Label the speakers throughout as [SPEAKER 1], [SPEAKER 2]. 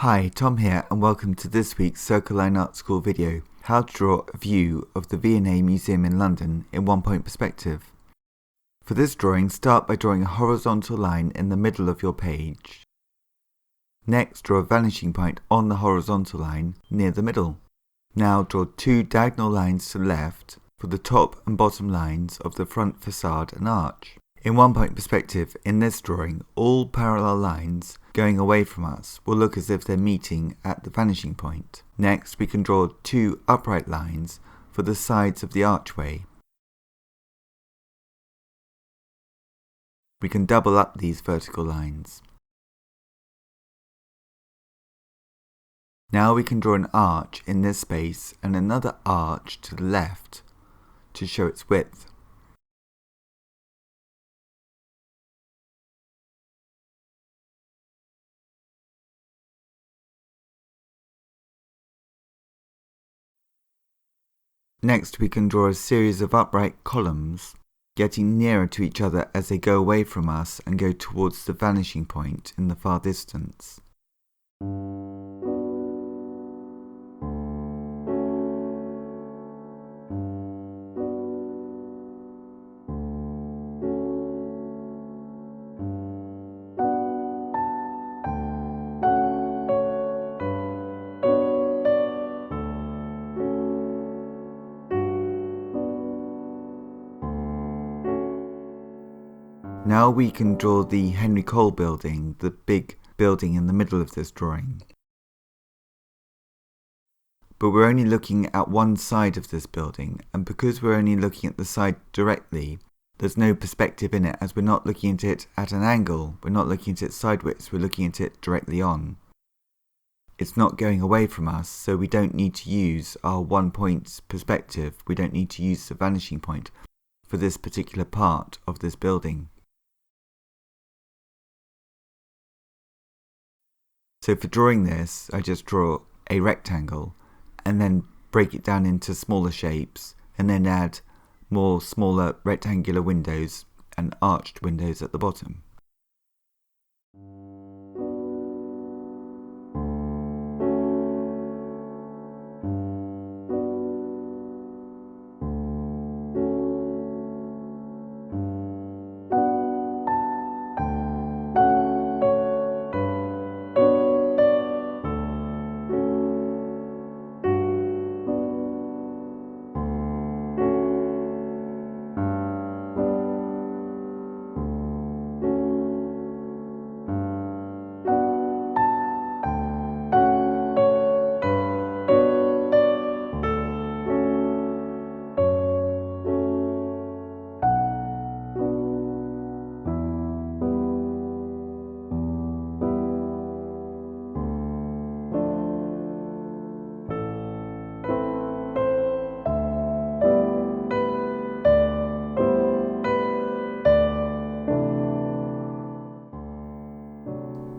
[SPEAKER 1] Hi, Tom here and welcome to this week's Circle Line Art School video, how to draw a view of the V&A Museum in London in one-point perspective. For this drawing, start by drawing a horizontal line in the middle of your page. Next, draw a vanishing point on the horizontal line near the middle. Now draw two diagonal lines to the left for the top and bottom lines of the front facade and arch. In one-point perspective, in this drawing, all parallel lines going away from us will look as if they're meeting at the vanishing point. Next, we can draw two upright lines for the sides of the archway. We can double up these vertical lines. Now we can draw an arch in this space and another arch to the left to show its width. Next, we can draw a series of upright columns, getting nearer to each other as they go away from us and go towards the vanishing point in the far distance. Now we can draw the Henry Cole building, the big building in the middle of this drawing. But we're only looking at one side of this building, and because we're only looking at the side directly, there's no perspective in it as we're not looking at it at an angle, we're not looking at it sideways, we're looking at it directly on. It's not going away from us, so we don't need to use our one-point perspective, we don't need to use the vanishing point for this particular part of this building. So for drawing this, I just draw a rectangle and then break it down into smaller shapes and then add more smaller rectangular windows and arched windows at the bottom.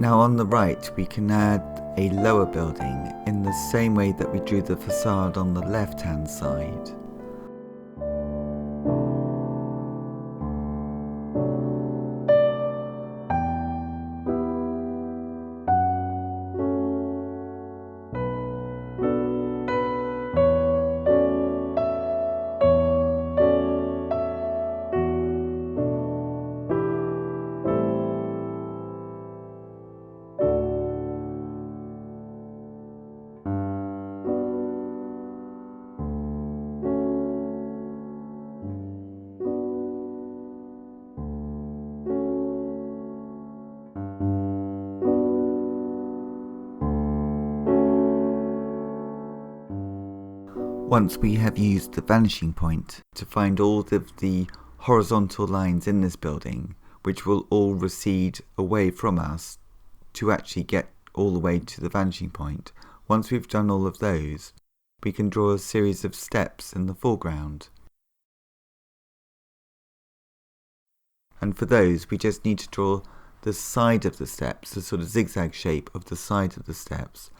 [SPEAKER 1] Now on the right we can add a lower building in the same way that we drew the facade on the left hand side. Once we have used the vanishing point to find all of the horizontal lines in this building, which will all recede away from us to actually get all the way to the vanishing point, once we've done all of those, we can draw a series of steps in the foreground. And for those, we just need to draw the side of the steps, the sort of zigzag shape of the side of the steps.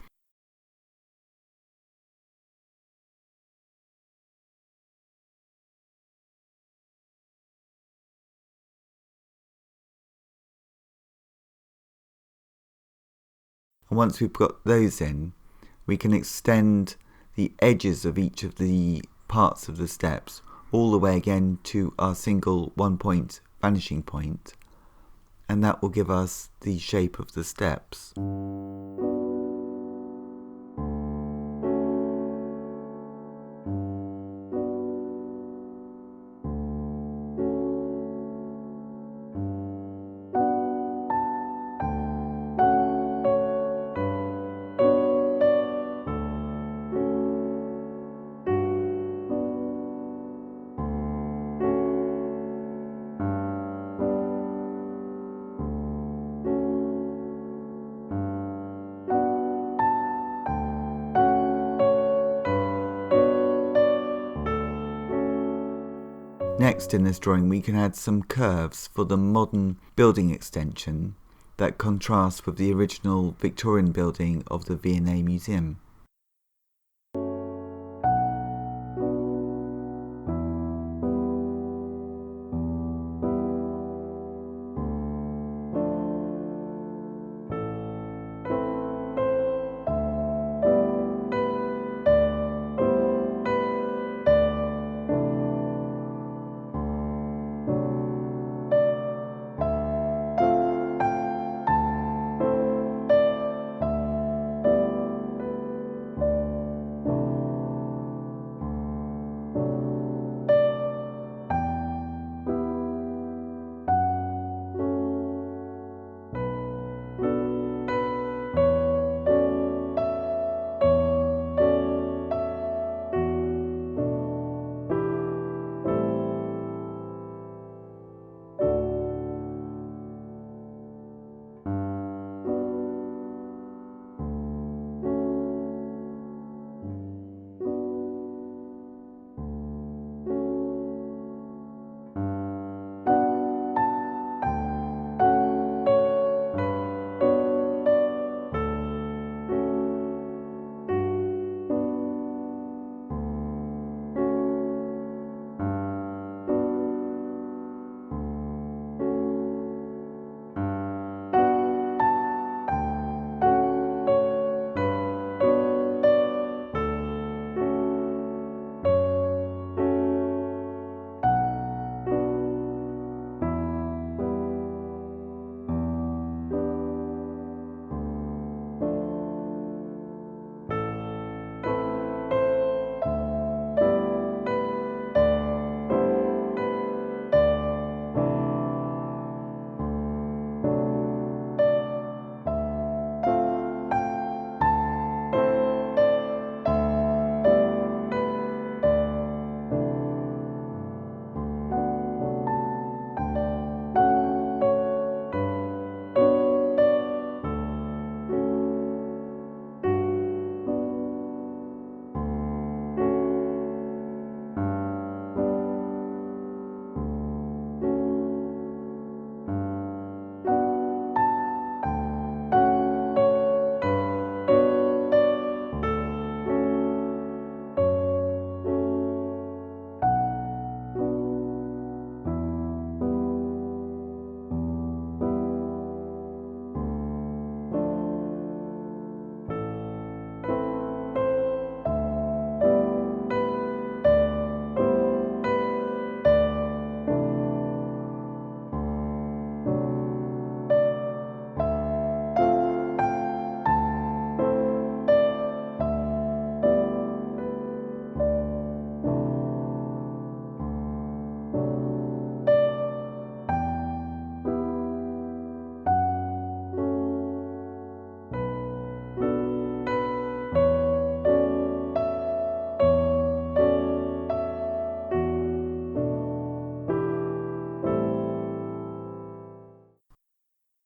[SPEAKER 1] And once we've got those in, we can extend the edges of each of the parts of the steps all the way again to our single 1 point vanishing point, and that will give us the shape of the steps. Next in this drawing we can add some curves for the modern building extension that contrasts with the original Victorian building of the V&A Museum.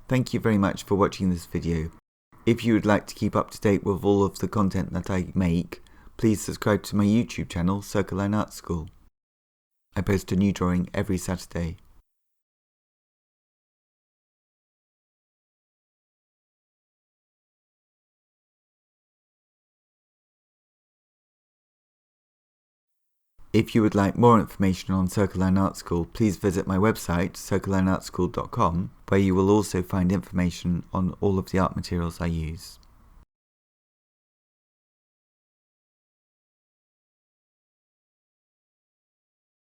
[SPEAKER 1] Thank you very much for watching this video. If you would like to keep up to date with all of the content that I make, please subscribe to my YouTube channel, Circle Line Art School. I post a new drawing every Saturday. If you would like more information on Circle Line Art School, please visit my website, circlelineartschool.com, where you will also find information on all of the art materials I use.